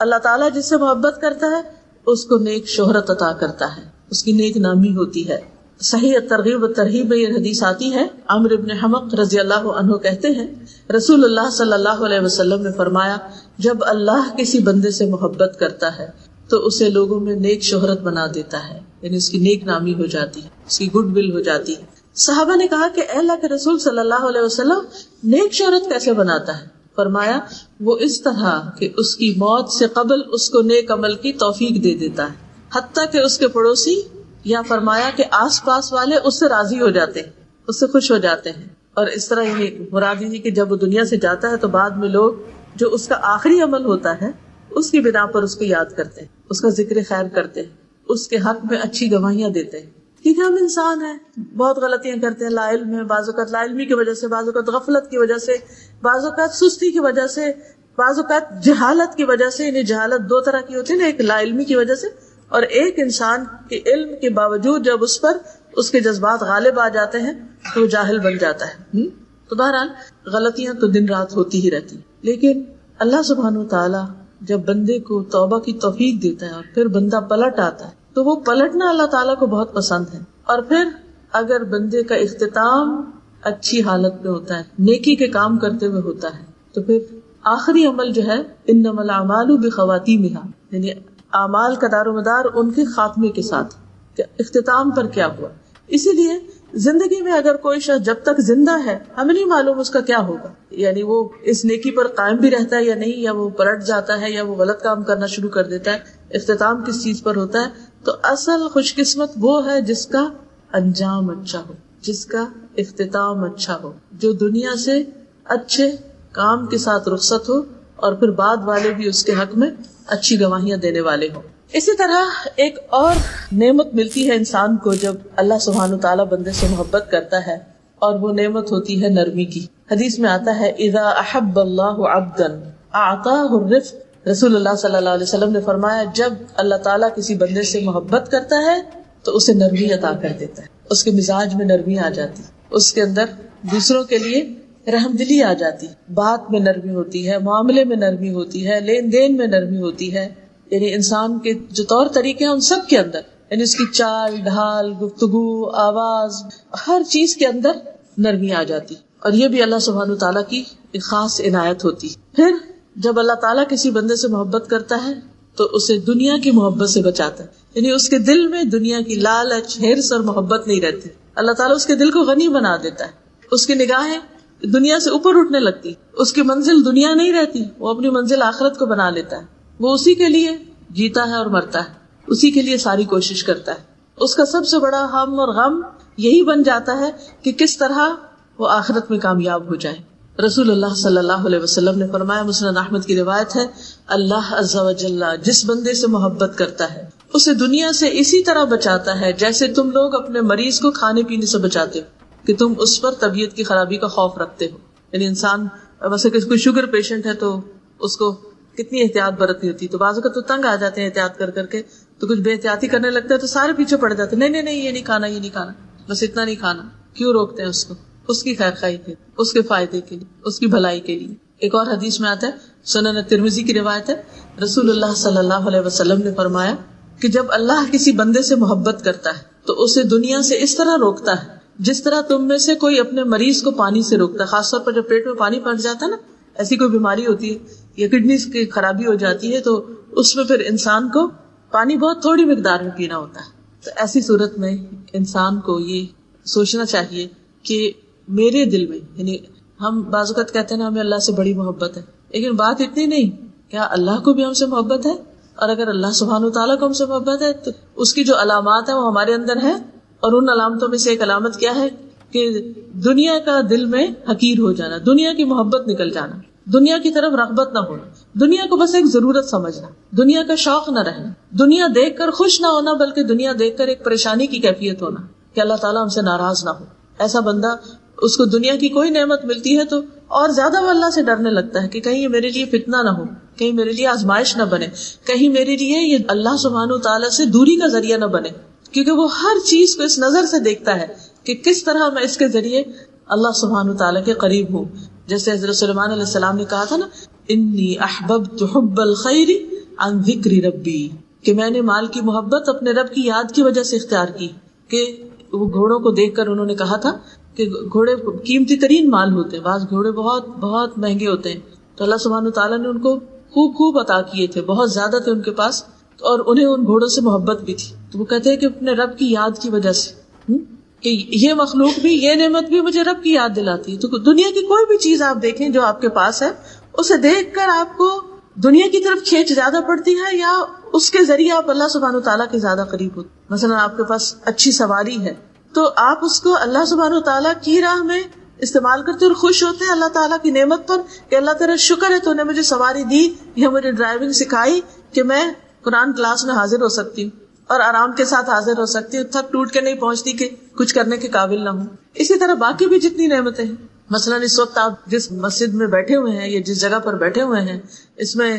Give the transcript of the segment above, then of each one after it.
اللہ تعالیٰ جس سے محبت کرتا ہے اس کو نیک شہرت عطا کرتا ہے، اس کی نیک نامی ہوتی ہے. صحیح ترغیب و ترہیب میں یہ حدیث آتی ہے. عمرو بن حمق رضی اللہ عنہ کہتے ہیں رسول اللہ صلی اللہ علیہ وسلم نے فرمایا جب اللہ کسی بندے سے محبت کرتا ہے تو اسے لوگوں میں نیک شہرت بنا دیتا ہے، یعنی اس کی نیک نامی ہو جاتی ہے، اس کی گڈ ول ہو جاتی ہے. صحابہ نے کہا کہ اے اللہ کے رسول صلی اللہ علیہ وسلم نیک شہرت کیسے بناتا ہے؟ فرمایا وہ اس طرح کہ اس کی موت سے قبل اس کو نیک عمل کی توفیق دے دیتا ہے، حتیٰ کہ اس کے پڑوسی یا فرمایا کہ آس پاس والے اس سے راضی ہو جاتے ہیں، اس سے خوش ہو جاتے ہیں. اور اس طرح یعنی مراد یہ کہ جب وہ دنیا سے جاتا ہے تو بعد میں لوگ جو اس کا آخری عمل ہوتا ہے اس کی بنا پر اس کو یاد کرتے ہیں، اس کا ذکر خیر کرتے ہیں، اس کے حق میں اچھی گواہیاں دیتے ہیں. کیونکہ ہم انسان ہیں، بہت غلطیاں کرتے ہیں، لا علم ہے، بعض اوقات لا علمی کی وجہ سے، بعض اوقات غفلت کی وجہ سے، بعض اوقات سستی کی وجہ سے، بعض اوقات جہالت کی وجہ سے. یعنی جہالت دو طرح کی ہوتی ہے نا، ایک لا علمی کی وجہ سے اور ایک انسان کے علم کے باوجود جب اس پر اس کے جذبات غالب آ جاتے ہیں تو وہ جاہل بن جاتا ہے. تو بہرحال غلطیاں تو دن رات ہوتی ہی رہتی، لیکن اللہ سبحانہ وتعالی جب بندے کو توبہ کی توفیق دیتا ہے اور پھر بندہ پلٹ آتا ہے تو وہ پلٹنا اللہ تعالیٰ کو بہت پسند ہے. اور پھر اگر بندے کا اختتام اچھی حالت میں ہوتا ہے، نیکی کے کام کرتے ہوئے ہوتا ہے، تو پھر آخری عمل جو ہے انما الاعمال بخواتیمہا، یعنی اعمال کا دار و مدار ان کے خاتمے کے ساتھ، کہ اختتام پر کیا ہوا. اسی لیے زندگی میں اگر کوئی شخص جب تک زندہ ہے ہمیں نہیں معلوم اس کا کیا ہوگا، یعنی وہ اس نیکی پر قائم بھی رہتا ہے یا نہیں، یا وہ پلٹ جاتا ہے یا وہ غلط کام کرنا شروع کر دیتا ہے، اختتام کس چیز پر ہوتا ہے. تو اصل خوش قسمت وہ ہے جس کا انجام اچھا ہو، جس کا اختتام اچھا ہو، جو دنیا سے اچھے کام کے ساتھ رخصت ہو اور پھر بعد والے بھی اس کے حق میں اچھی گواہیاں دینے والے ہوں. اسی طرح ایک اور نعمت ملتی ہے انسان کو جب اللہ سبحانہ تعالیٰ بندے سے محبت کرتا ہے، اور وہ نعمت ہوتی ہے نرمی کی. حدیث میں آتا ہے اذا احب اللہ عبدا اعطاہ الرفق. رسول اللہ صلی اللہ علیہ وسلم نے فرمایا جب اللہ تعالیٰ کسی بندے سے محبت کرتا ہے تو اسے نرمی عطا کر دیتا ہے، اس کے مزاج میں نرمی آ جاتی، اس کے اندر دوسروں کے لیے رحم دلی آ جاتی، بات میں نرمی ہوتی ہے، معاملے میں نرمی ہوتی ہے، لین دین میں نرمی ہوتی ہے. یعنی انسان کے جو طور طریقے ہیں ان سب کے اندر، یعنی اس کی چال ڈھال، گفتگو، آواز، ہر چیز کے اندر نرمی آ جاتی. اور یہ بھی اللہ سبحانہ تعالیٰ کی ایک خاص عنایت ہوتی. پھر جب اللہ تعالیٰ کسی بندے سے محبت کرتا ہے تو اسے دنیا کی محبت سے بچاتا ہے، یعنی اس کے دل میں دنیا کی لالچ، ہرس اور محبت نہیں رہتی. اللہ تعالیٰ اس کے دل کو غنی بنا دیتا ہے، اس کی نگاہیں دنیا سے اوپر اٹھنے لگتی، اس کی منزل دنیا نہیں رہتی، وہ اپنی منزل آخرت کو بنا لیتا ہے. وہ اسی کے لیے جیتا ہے اور مرتا ہے، اسی کے لیے ساری کوشش کرتا ہے. اس کا سب سے بڑا ہم اور غم یہی بن جاتا ہے کہ کس طرح وہ آخرت میں کامیاب ہو جائے. رسول اللہ صلی اللہ علیہ وسلم نے فرمایا، مسند احمد کی روایت ہے، اللہ عز و جل جس بندے سے محبت کرتا ہے اسے دنیا سے اسی طرح بچاتا ہے جیسے تم لوگ اپنے مریض کو کھانے پینے سے بچاتے ہو، کہ تم اس پر طبیعت کی خرابی کا خوف رکھتے ہو. یعنی انسان ویسے کوئی شوگر پیشنٹ ہے تو اس کو کتنی احتیاط برتنی ہوتی، تو بعض اوقات تو تنگ آ جاتے ہیں احتیاط کر کر کے، تو کچھ بے احتیاطی کرنے لگتا ہے تو سارے پیچھے پڑ جاتے ہیں، نہیں یہ نہیں کھانا، یہ نہیں کھانا، بس اتنا نہیں کھانا. کیوں روکتے ہیں اس کو؟ اس کی خیر خواہی کے، اس کے فائدے کے لیے، اس کی بھلائی کے لیے. ایک اور حدیث میں آتا ہے، سنن ترمذی کی روایت ہے، رسول اللہ صلی اللہ علیہ وسلم نے فرمایا کہ جب اللہ کسی بندے سے محبت کرتا ہے تو اسے دنیا سے اس طرح روکتا ہے جس طرح تم میں سے کوئی اپنے مریض کو پانی سے روکتا ہے. خاص طور پر جب پیٹ میں پانی پھنس جاتا ہے نا، ایسی کوئی بیماری ہوتی ہے یا کڈنیز کی خرابی ہو جاتی ہے تو اس میں پھر انسان کو پانی بہت تھوڑی مقدار میں پینا ہوتا ہے. تو ایسی صورت میں انسان کو یہ سوچنا چاہیے کہ میرے دل میں، یعنی ہم بعض اوقات کہتے ہیں نا ہمیں اللہ سے بڑی محبت ہے، لیکن بات اتنی نہیں، کیا اللہ کو بھی ہم سے محبت ہے؟ اور اگر اللہ سبحانہ وتعالیٰ کو ہم سے محبت ہے تو اس کی جو علامات ہیں وہ ہمارے اندر ہے. اور ان علامتوں میں سے ایک علامت کیا ہے کہ دنیا کا دل میں حقیر ہو جانا، دنیا کی محبت نکل جانا، دنیا کی طرف رغبت نہ ہونا، دنیا کو بس ایک ضرورت سمجھنا، دنیا کا شوق نہ رہنا، دنیا دیکھ کر خوش نہ ہونا بلکہ دنیا دیکھ کر ایک پریشانی کی کیفیت ہونا کہ اللہ تعالیٰ ہم سے ناراض نہ ہو. ایسا بندہ، اس کو دنیا کی کوئی نعمت ملتی ہے تو اور زیادہ وہ اللہ سے ڈرنے لگتا ہے کہ کہیں یہ میرے لیے فتنہ نہ ہو، کہیں میرے لیے آزمائش نہ بنے، کہیں میرے لیے یہ اللہ سبحانہ تعالیٰ سے دوری کا ذریعہ نہ بنے. کیونکہ وہ ہر چیز کو اس نظر سے دیکھتا ہے کہ کس طرح میں اس کے ذریعے اللہ سبحانہ تعالیٰ کے قریب ہوں. جیسے حضرت سلیمان علیہ السلام نے کہا تھا نا، انی احببت حب الخیر عن ذکر ربی، کہ میں نے مال کی محبت اپنے رب کی یاد کی وجہ سے اختیار کی. کہ وہ گھوڑوں کو دیکھ کر انہوں نے کہا تھا کہ گھوڑے قیمتی ترین مال ہوتے ہیں، بعض گھوڑے بہت بہت مہنگے ہوتے ہیں، تو اللہ سبحانہ وتعالیٰ نے ان کو خوب خوب عطا کیے تھے، بہت زیادہ تھے ان کے پاس، اور انہیں ان گھوڑوں سے محبت بھی تھی. تو وہ کہتے ہیں کہ اپنے رب کی یاد کی وجہ سے، کہ یہ مخلوق بھی، یہ نعمت بھی مجھے رب کی یاد دلاتی ہے. تو دنیا کی کوئی بھی چیز آپ دیکھیں جو آپ کے پاس ہے، اسے دیکھ کر آپ کو دنیا کی طرف کھینچ زیادہ پڑتی ہے یا اس کے ذریعے آپ اللہ سبحانہ وتعالیٰ کے زیادہ قریب ہوتے. مثلا آپ کے پاس اچھی سواری ہے تو آپ اس کو اللہ سبحانہ وتعالیٰ کی راہ میں استعمال کرتے اور خوش ہوتے ہیں اللہ تعالیٰ کی نعمت پر کہ اللہ تعالیٰ شکر ہے تو نے مجھے سواری دی یا مجھے ڈرائیونگ سکھائی کہ میں قرآن کلاس میں حاضر ہو سکتی ہوں اور آرام کے ساتھ حاضر ہو سکتی ہوں، تھک ٹوٹ کے نہیں پہنچتی کہ کچھ کرنے کے قابل نہ ہوں. اسی طرح باقی بھی جتنی نعمتیں ہیں، مثلا اس وقت آپ جس مسجد میں بیٹھے ہوئے ہیں یا جس جگہ پر بیٹھے ہوئے ہیں، اس میں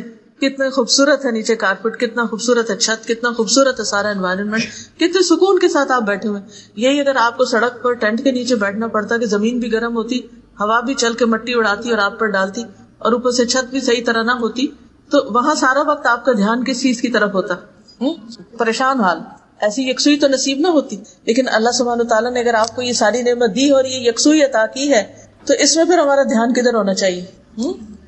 کتنے خوبصورت ہے، نیچے کارپیٹ کتنا خوبصورت ہے، چھت کتنا خوبصورت ہے، سارا انوائرنمنٹ کتنے سکون کے ساتھ آپ بیٹھے ہوئے. یہی اگر آپ کو سڑک پر ٹینٹ کے نیچے بیٹھنا پڑتا کہ زمین بھی گرم ہوتی، ہوا بھی چل کے مٹی اڑاتی اور آپ پر ڈالتی، اور اوپر سے چھت بھی صحیح طرح نہ ہوتی، تو وہاں سارا وقت آپ کا دھیان کس چیز کی طرف ہوتا؟ پریشان حال. ایسی یکسوئی تو نصیب نہ ہوتی. لیکن اللہ سبحانہ تعالیٰ نے اگر آپ کو یہ ساری نعمت دی اور یہ یکسوئی عطا کی ہے تو اس میں پھر ہمارا دھیان کدھر ہونا چاہیے؟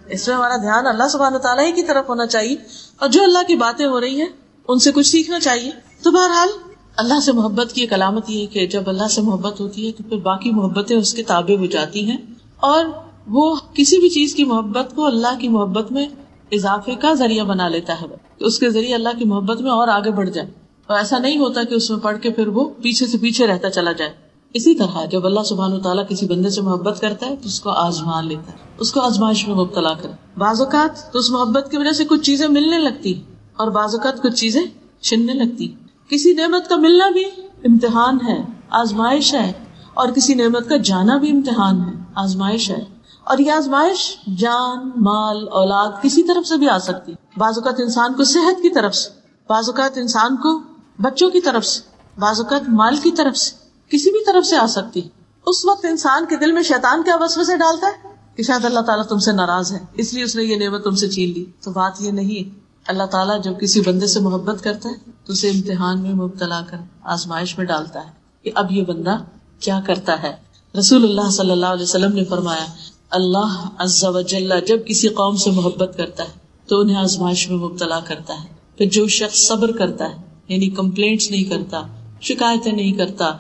اس میں ہمارا دھیان اللہ سبحانہ تعالیٰ ہی کی طرف ہونا چاہیے، اور جو اللہ کی باتیں ہو رہی ہیں ان سے کچھ سیکھنا چاہیے. تو بہرحال اللہ سے محبت کی ایک علامت یہ ہے کہ جب اللہ سے محبت ہوتی ہے تو پھر باقی محبتیں اس کے تابع ہو جاتی ہیں، اور وہ کسی بھی چیز کی محبت کو اللہ کی محبت میں اضافے کا ذریعہ بنا لیتا ہے، اس کے ذریعے اللہ کی محبت میں اور آگے بڑھ جائے. اور ایسا نہیں ہوتا کہ اس میں پڑھ کے پھر وہ پیچھے سے پیچھے رہتا چلا جائے. اسی طرح جب اللہ سبحانہ وتعالیٰ کسی بندے سے محبت کرتا ہے تو اس کو آزما لیتا ہے، اس کو آزمائش میں مبتلا کرے. بعض اوقات تو اس محبت کی وجہ سے کچھ چیزیں ملنے لگتی اور بعض اوقات کچھ چیزیں چھننے لگتی. کسی نعمت کا ملنا بھی امتحان ہے، آزمائش ہے، اور کسی نعمت کا جانا بھی امتحان ہے، آزمائش ہے. اور یہ آزمائش جان، مال، اولاد کسی طرف سے بھی آ سکتی. بعض اوقات انسان کو صحت کی طرف سے، بعض اوقات انسان کو بچوں کی طرف سے، بعض اوقات مال کی طرف سے، کسی بھی طرف سے آ سکتی. اس وقت انسان کے دل میں شیطان کیا وسوسے ڈالتا ہے کہ شاید اللہ تعالیٰ تم سے ناراض ہے اس لیے اس نے یہ نعمت تم سے چھین لی. تو بات یہ نہیں. اللہ تعالیٰ جب کسی بندے سے محبت کرتا ہے تو اسے امتحان میں مبتلا کر آزمائش میں ڈالتا ہے کہ اب یہ بندہ کیا کرتا ہے. رسول اللہ صلی اللہ علیہ وسلم نے فرمایا اللہ عز و جل جب کسی قوم سے محبت کرتا ہے تو انہیں آزمائش میں مبتلا کرتا ہے. پھر جو شخص صبر کرتا ہے، یعنی کمپلینٹس نہیں کرتا، شکایتیں نہیں کرتا،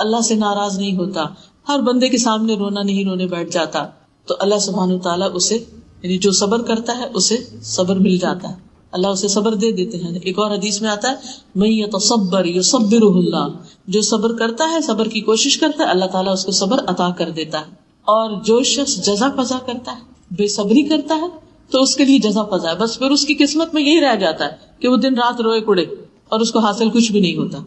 اللہ سے ناراض نہیں ہوتا، ہر بندے کے سامنے رونا نہیں رونے بیٹھ جاتا، تو اللہ سبحانہ تعالیٰ اسے، یعنی جو صبر کرتا ہے اسے صبر مل جاتا ہے، اللہ اسے صبر دے دیتے ہیں. ایک اور حدیث میں آتا ہے من یتصبر یصبرہ اللہ، جو صبر کرتا ہے، صبر کی کوشش کرتا ہے، اللہ تعالیٰ اس کو صبر عطا کر دیتا ہے. اور جو شخص جزا فضا کرتا ہے، بے صبری کرتا ہے، تو اس کے لیے جزا فضا ہے. بس پھر اس کی قسمت میں یہی رہ جاتا ہے کہ وہ دن رات روئے کڑے اور اس کو حاصل کچھ بھی نہیں ہوتا.